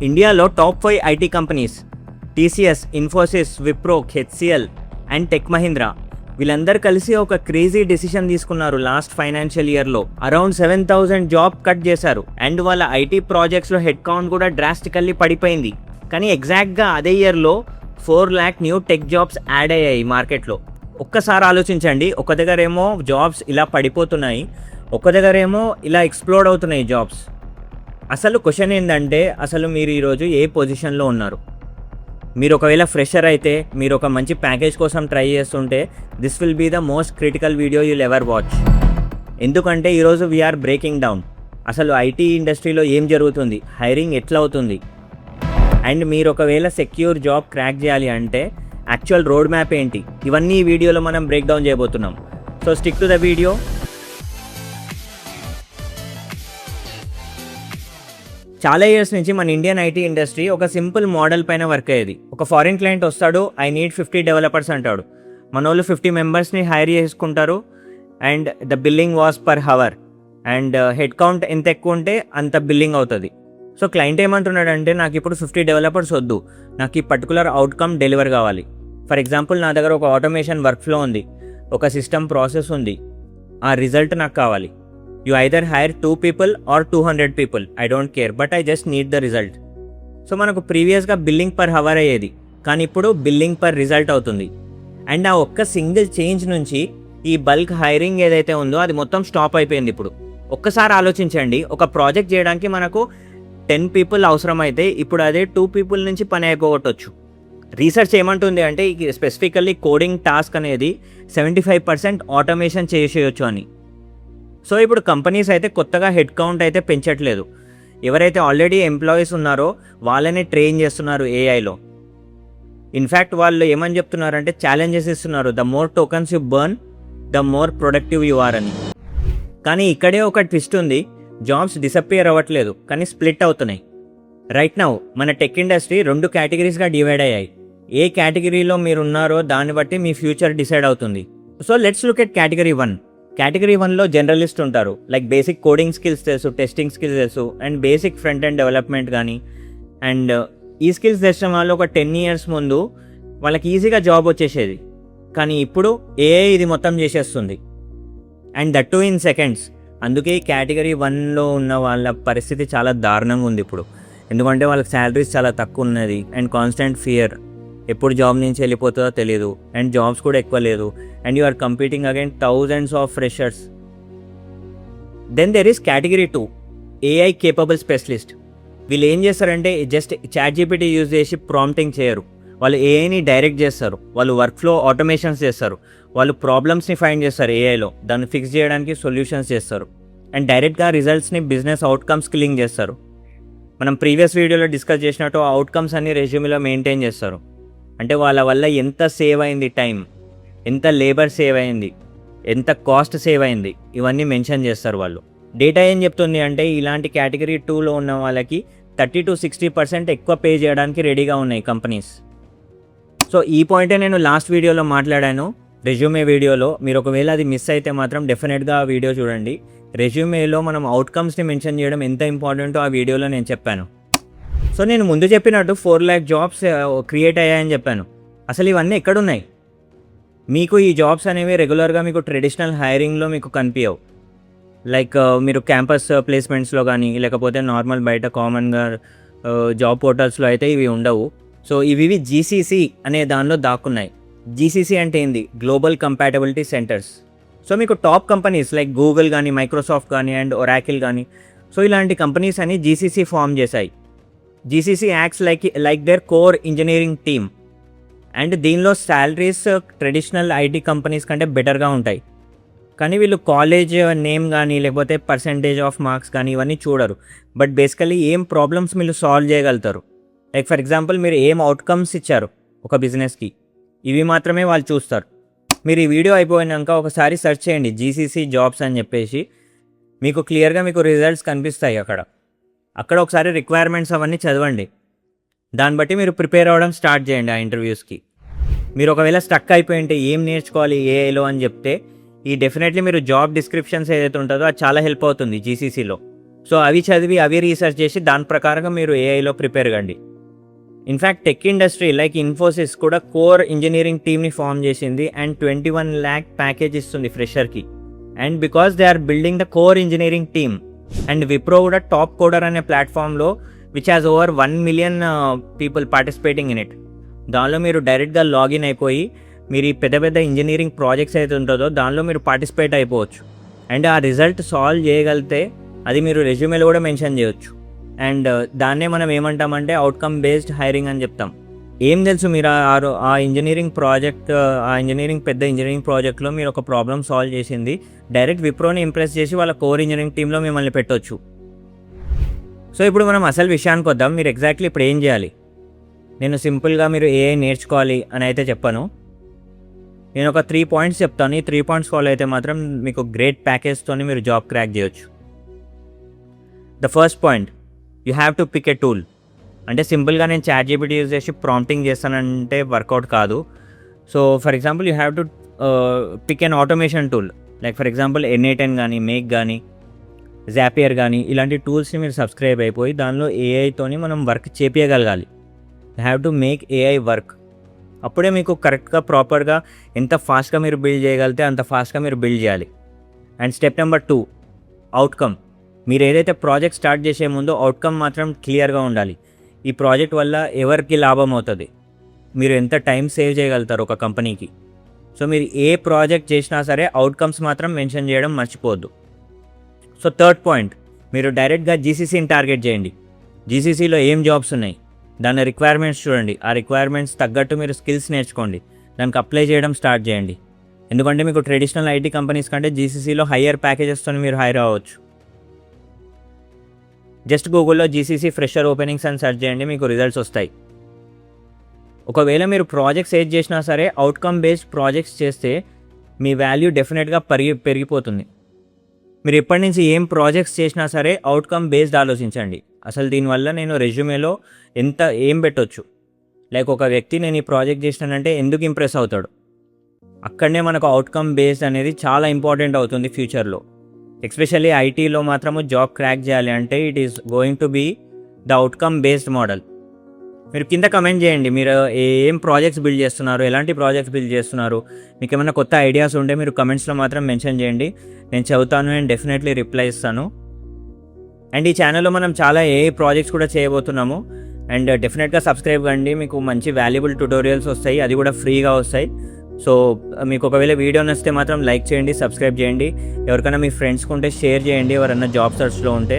ఇండియాలో top 5 IT companies TCS, Infosys, Wipro, HCl and tech Mahindra వీళ్ళందరూ కలిసి ఒక క్రేజీ డెసిషన్ తీసుకున్నారు. లాస్ట్ ఫైనాన్షియల్ ఇయర్లో అరౌండ్ 7,000 జాబ్ కట్ చేశారు అండ్ వాళ్ళ ఐటీ ప్రాజెక్ట్స్లో హెడ్ కౌంట్ కూడా డ్రాస్టికల్లీ పడిపోయింది. కానీ ఎగ్జాక్ట్గా అదే ఇయర్లో 4 lakh new tech jobs add అయ్యాయి మార్కెట్లో. ఒక్కసారి ఆలోచించండి, ఒక దగ్గరేమో జాబ్స్ ఇలా పడిపోతున్నాయి, ఒక దగ్గరేమో ఇలా ఎక్స్ప్లోడ్ అవుతున్నాయి జాబ్స్. అసలు క్వశ్చన్ ఏంటంటే, అసలు మీరు ఈరోజు ఏ పొజిషన్లో ఉన్నారు? మీరు ఒకవేళ ఫ్రెషర్ అయితే, మీరు ఒక మంచి ప్యాకేజ్ కోసం ట్రై చేస్తుంటే this will be the most critical video you'll ever watch. ఎందుకంటే ఈరోజు వీఆర్ బ్రేకింగ్ డౌన్ అసలు ఐటీ ఇండస్ట్రీలో ఏం జరుగుతుంది, హైరింగ్ ఎట్లా అవుతుంది, అండ్ మీరు ఒకవేళ సెక్యూర్ జాబ్ క్రాక్ చేయాలి అంటే యాక్చువల్ రోడ్ మ్యాప్ ఏంటి, ఇవన్నీ ఈ వీడియోలో మనం బ్రేక్ డౌన్ చేయబోతున్నాం. So stick to the video. చాలా ఇయర్స్ నుంచి మన ఇండియన్ ఐటీ ఇండస్ట్రీ ఒక సింపుల్ మోడల్ పైన వర్క్ అయ్యేది. ఒక ఫారిన్ క్లయింట్ వస్తాడు, ఐ నీడ్ 50 డెవలపర్స్ అంటాడు. మన వాళ్ళు 50 మెంబర్స్ని హైర్ చేసుకుంటారు and the billing was per hour and headcount ఎంత ఎక్కువ ఉంటే అంత బిల్లింగ్ అవుతుంది. సో క్లయింట్ ఏమంటున్నాడంటే, నాకు ఇప్పుడు 50 డెవలపర్స్ వద్దు, నాకు ఈ పర్టికులర్ అవుట్కమ్ డెలివర్ కావాలి. ఫర్ ఎగ్జాంపుల్, నా దగ్గర ఒక ఆటోమేషన్ వర్క్ ఫ్లో ఉంది, ఒక సిస్టమ్ ప్రాసెస్ ఉంది, ఆ రిజల్ట్ నాకు కావాలి. You either hire 2 people or 200 people. I don't care, but I just need the result. So మనకు ప్రీవియస్గా బిల్లింగ్ పర్ హవర్ అయ్యేది, కానీ ఇప్పుడు బిల్లింగ్ పర్ రిజల్ట్ అవుతుంది. అండ్ ఆ ఒక్క సింగిల్ చేంజ్ నుంచి ఈ బల్క్ హైరింగ్ ఏదైతే ఉందో అది మొత్తం స్టాప్ అయిపోయింది. ఇప్పుడు ఒక్కసారి ఆలోచించండి, ఒక ప్రాజెక్ట్ చేయడానికి మనకు 10 people అవసరమైతే ఇప్పుడు అదే 2 people నుంచి పని అయిపోగొట్టవచ్చు. రీసెర్చ్ ఏమంటుంది అంటే, స్పెసిఫికల్లీ కోడింగ్ టాస్క్ అనేది 75% ఆటోమేషన్ చేసేయచ్చు అని. సో ఇప్పుడు కంపెనీస్ అయితే కొత్తగా హెడ్ కౌంట్ అయితే పెంచట్లేదు, ఎవరైతే ఆల్రెడీ ఎంప్లాయీస్ ఉన్నారో వాళ్ళని ట్రైన్ చేస్తున్నారు ఏఐలో. ఇన్ఫ్యాక్ట్ వాళ్ళు ఏమని చెప్తున్నారంటే, ఛాలెంజెస్ ఇస్తున్నారు, the more tokens you burn the more productive you are అని. కానీ ఇక్కడే ఒక ట్విస్ట్ ఉంది, జాబ్స్ డిసప్పియర్ అవ్వట్లేదు కానీ స్ప్లిట్ అవుతున్నాయి. రైట్ నౌ మన టెక్ ఇండస్ట్రీ 2 కేటగిరీస్గా డివైడ్ అయ్యాయి. ఏ కేటగిరీలో మీరు ఉన్నారో దాన్ని బట్టి మీ ఫ్యూచర్ డిసైడ్ అవుతుంది. So let's look at category 1. Category 1లో జర్నలిస్ట్ ఉంటారు, లైక్ బేసిక్ కోడింగ్ స్కిల్స్ తెలుసు, టెస్టింగ్ స్కిల్స్ తెలుసు and basic front end development కానీ. అండ్ ఈ స్కిల్స్ తెలిసిన వాళ్ళు ఒక 10 years ముందు వాళ్ళకి ఈజీగా జాబ్ వచ్చేసేది, కానీ ఇప్పుడు ఏఐ ఇది మొత్తం చేసేస్తుంది and that two in seconds. అందుకే ఈ కేటగిరీ 1లో ఉన్న వాళ్ళ పరిస్థితి చాలా దారుణంగా ఉంది ఇప్పుడు. ఎందుకంటే వాళ్ళకి శాలరీస్ చాలా తక్కువ ఉన్నది అండ్ కాన్స్టెంట్ ఫియర్, ఎప్పుడు జాబ్ నుంచి వెళ్ళిపోతుందో తెలియదు అండ్ జాబ్స్ కూడా ఎక్కువ లేదు and you are competing again thousands of freshers. Then there is category 2, AI capable specialist. వీళ్ళు ఏం చేస్తారంటే జస్ట్ ChatGPT యూజ్ చేసి ప్రాంప్టింగ్ చేయరు, వాళ్ళు ఏఐని డైరెక్ట్ చేస్తారు, వాళ్ళు వర్క్ ఫ్లో ఆటోమేషన్స్ చేస్తారు, వాళ్ళు ప్రాబ్లమ్స్ని ఫైండ్ చేస్తారు ఏఐలో, దాన్ని ఫిక్స్ చేయడానికి సొల్యూషన్స్ చేస్తారు అండ్ డైరెక్ట్గా రిజల్ట్స్ని బిజినెస్ అవుట్కమ్స్కి లింక్ చేస్తారు. మనం ప్రీవియస్ వీడియోలో డిస్కస్ చేసినట్టు అవుట్కమ్స్ అన్ని రెజ్యూమేలో మెయింటైన్ చేస్తారు. అంటే వాళ్ళ వల్ల ఎంత సేవ్ అయింది టైం, ఎంత లేబర్ సేవ్ అయింది, ఎంత కాస్ట్ సేవ్ అయింది, ఇవన్నీ మెన్షన్ చేస్తారు వాళ్ళు. డేటా ఏం చెప్తుంది అంటే, ఇలాంటి కేటగిరీ 2లో ఉన్న వాళ్ళకి 30 to 60% ఎక్కువ పే చేయడానికి రెడీగా ఉన్నాయి కంపెనీస్. సో ఈ పాయింటే నేను లాస్ట్ వీడియోలో మాట్లాడాను, రెజ్యూమే వీడియోలో. మీరు ఒకవేళ అది మిస్ అయితే మాత్రం డెఫినెట్గా ఆ వీడియో చూడండి. రెజ్యూమేలో మనం అవుట్కమ్స్ని మెన్షన్ చేయడం ఎంత ఇంపార్టెంటో ఆ వీడియోలో నేను చెప్పాను. సో నేను ముందు చెప్పినట్టు 4 lakh జాబ్స్ క్రియేట్ అయ్యాయని చెప్పాను. అసలు ఇవన్నీ ఎక్కడున్నాయి? మీకు ఈ జాబ్స్ అనేవి రెగ్యులర్గా మీకు ట్రెడిషనల్ హైరింగ్లో మీకు కనిపించవు. లైక్ మీరు క్యాంపస్ ప్లేస్మెంట్స్లో కానీ, లేకపోతే నార్మల్ బయట కామన్గా జాబ్ పోర్టల్స్లో అయితే ఇవి ఉండవు. సో ఇవి జీసీసీ అనే దానిలో దాక్కున్నాయి. జీసీసీ అంటే ఏంది? Global compatibility centres. సో మీకు టాప్ కంపెనీస్ లైక్ గూగుల్ కానీ, మైక్రోసాఫ్ట్ కానీ అండ్ ఒరాకిల్ కానీ, సో ఇలాంటి కంపెనీస్ అని జీసీసీ ఫామ్ చేశాయి. GCC acts like there core engineering team and దీనిలో శాలరీస్ ట్రెడిషనల్ ఐటీ కంపెనీస్ కంటే బెటర్గా ఉంటాయి. కానీ వీళ్ళు కాలేజ్ నేమ్ కానీ, లేకపోతే పర్సంటేజ్ ఆఫ్ మార్క్స్ కానీ ఇవన్నీ చూడరు, బట్ బేసికలీ ఏం ప్రాబ్లమ్స్ మీరు సాల్వ్ చేయగలుగుతారు. లైక్ ఫర్ ఎగ్జాంపుల్, మీరు ఏం అవుట్కమ్స్ ఇచ్చారు ఒక బిజినెస్కి, ఇవి మాత్రమే వాళ్ళు చూస్తారు. మీరు ఈ వీడియో అయిపోయినాక ఒకసారి సెర్చ్ చేయండి జీసీసీ జాబ్స్ అని చెప్పేసి, మీకు క్లియర్గా మీకు రిజల్ట్స్ కనిపిస్తాయి. అక్కడ ఒకసారి రిక్వైర్మెంట్స్ అవన్నీ చదవండి, దాన్ని బట్టి మీరు ప్రిపేర్ అవ్వడం స్టార్ట్ చేయండి ఆ ఇంటర్వ్యూస్కి. మీరు ఒకవేళ స్టక్ అయిపోయింటే ఏం నేర్చుకోవాలి ఏఐలో అని చెప్తే, ఈ డెఫినెట్లీ మీరు జాబ్ డిస్క్రిప్షన్స్ ఏదైతే ఉంటుందో అది చాలా హెల్ప్ అవుతుంది జీసీసీలో. సో అవి చదివి అవి రీసెర్చ్ చేసి దాని ప్రకారంగా మీరు ఏఐలో ప్రిపేర్ కండి. In fact tech industry like Infosys కూడా కోర్ ఇంజనీరింగ్ టీమ్ని ఫామ్ చేసింది అండ్ 21 lakh ప్యాకేజ్ ఇస్తుంది ఫ్రెషర్కి. And because they are building the core engineering team. And Wipro కూడా టాప్ కోడర్ అనే ప్లాట్ఫామ్లో which has over 1 million people participating in it. దానిలో మీరు డైరెక్ట్గా లాగిన్ అయిపోయి మీరు ఈ పెద్ద పెద్ద ఇంజనీరింగ్ ప్రాజెక్ట్స్ అయితే ఉంటుందో దానిలో మీరు పార్టిసిపేట్ అయిపోవచ్చు. అండ్ ఆ రిజల్ట్ సాల్వ్ చేయగలిగితే అది మీరు రెజ్యూమేలో కూడా మెన్షన్ చేయొచ్చు. అండ్ దాన్నే మనం ఏమంటామంటే అవుట్కమ్ బేస్డ్ హైరింగ్ అని చెప్తాం. ఏం తెలుసు మీరు ఆ ఇంజనీరింగ్ ప్రాజెక్ట్, ఆ ఇంజనీరింగ్ పెద్ద ఇంజనీరింగ్ ప్రాజెక్ట్లో మీరు ఒక ప్రాబ్లమ్ సాల్వ్ చేసింది డైరెక్ట్ విప్రోని ఇంప్రెస్ చేసి వాళ్ళ కోర్ ఇంజనీరింగ్ టీంలో మిమ్మల్ని పెట్టొచ్చు. సో ఇప్పుడు మనం అసలు విషయానికి వద్దాం. మీరు ఎగ్జాక్ట్లీ ఇప్పుడు ఏం చేయాలి? నేను సింపుల్గా మీరు ఏఐ నేర్చుకోవాలి అని అయితే చెప్పాను. నేను ఒక 3 points చెప్తాను. ఈ 3 points ఫాలో అయితే మాత్రం మీకు గ్రేట్ ప్యాకేజ్తో మీరు జాబ్ క్రాక్ చేయొచ్చు. The first point, you have to pick a tool. అంటే సింపుల్గా నేను ChatGPT యూజ్ చేసి ప్రాంప్టింగ్ చేస్తానంటే వర్కౌట్ కాదు. So for example you have to pick an automation tool like for example N8N కానీ, మేక్ కానీ, జాపియర్ కానీ ఇలాంటి టూల్స్ని మీరు సబ్స్క్రైబ్ అయిపోయి దానిలో ఏఐతోని మనం వర్క్ చేపించగలగాలి. You have to make AI work. అప్పుడే మీకు కరెక్ట్గా ప్రాపర్గా ఎంత ఫాస్ట్గా మీరు బిల్డ్ చేయగలిగితే అంత ఫాస్ట్గా మీరు బిల్డ్ చేయాలి. And step number 2, outcome. మీరు ఏదైతే ప్రాజెక్ట్ స్టార్ట్ చేసే ముందో అవుట్కమ్ మాత్రం క్లియర్గా ఉండాలి. ఈ ప్రాజెక్ట్ వల్ల ఎవరికి లాభం అవుతుంది, మీరు ఎంత టైం సేవ్ చేయగలుగుతారు ఒక కంపెనీకి. సో మీరు ఏ ప్రాజెక్ట్ చేసినా సరే అవుట్కమ్స్ మాత్రం మెన్షన్ చేయడం మర్చిపోవద్దు. సో థర్డ్ పాయింట్, మీరు డైరెక్ట్గా జీసీసీని టార్గెట్ చేయండి. జీసీసీలో ఏం జాబ్స్ ఉన్నాయి, దాని రిక్వైర్మెంట్స్ చూడండి. ఆ రిక్వైర్మెంట్స్ తగ్గట్టు మీరు స్కిల్స్ నేర్చుకోండి, దానికి అప్లై చేయడం స్టార్ట్ చేయండి. ఎందుకంటే మీకు ట్రెడిషనల్ ఐటీ కంపెనీస్ కంటే జీసీసీలో హయ్యర్ ప్యాకేజెస్తో మీరు హైర్ అవ్వచ్చు. జస్ట్ గూగుల్లో జీసీసీ ఫ్రెషర్ ఓపెనింగ్స్ అని సెర్చ్ చేయండి, మీకు రిజల్ట్స్ వస్తాయి. ఒకవేళ మీరు ప్రాజెక్ట్స్ ఏది చేసినా సరే అవుట్కమ్ బేస్డ్ ప్రాజెక్ట్స్ చేస్తే మీ వాల్యూ డెఫినెట్గా పెరిగిపోతుంది. మీరు ఇప్పటి నుంచి ఏం ప్రాజెక్ట్స్ చేసినా సరే అవుట్కమ్ బేస్డ్ ఆలోచించండి. అసలు దీనివల్ల నేను రెజ్యూమేలో ఏం పెట్టొచ్చు, లైక్ ఒక వ్యక్తి నేను ఈ ప్రాజెక్ట్ చేసినానంటే ఎందుకు ఇంప్రెస్ అవుతాడు, అక్కడనే మనకు అవుట్కమ్ బేస్డ్ అనేది చాలా ఇంపార్టెంట్ అవుతుంది ఫ్యూచర్లో. ఎస్పెషల్లీ ఐటీలో మాత్రము జాబ్ క్రాక్ చేయాలి అంటే it is going to be the outcome based model. మీరు కింద కమెంట్ చేయండి, మీరు ఏం ప్రాజెక్ట్స్ బిల్డ్ చేస్తున్నారు, ఎలాంటి ప్రాజెక్ట్స్ బిల్డ్ చేస్తున్నారు, మీకు ఏమైనా కొత్త ఐడియాస్ ఉంటే మీరు కమెంట్స్లో మాత్రం మెన్షన్ చేయండి. నేను చదువుతాను అండ్ డెఫినెట్లీ రిప్లై ఇస్తాను. అండ్ ఈ ఛానల్లో మనం చాలా ప్రాజెక్ట్స్ కూడా చేయబోతున్నాము. అండ్ డెఫినెట్గా సబ్స్క్రైబ్ కండి, మీకు మంచి వాల్యుబుల్ ట్యుటోరియల్స్ వస్తాయి, అది కూడా ఫ్రీగా వస్తాయి. సో మీకు ఒకవేళ వీడియో నచ్చితే మాత్రం లైక్ చేయండి, సబ్స్క్రైబ్ చేయండి. ఎవరికైనా మీ ఫ్రెండ్స్కి ఉంటే షేర్ చేయండి, ఎవరైనా జాబ్ సర్చ్లో ఉంటే.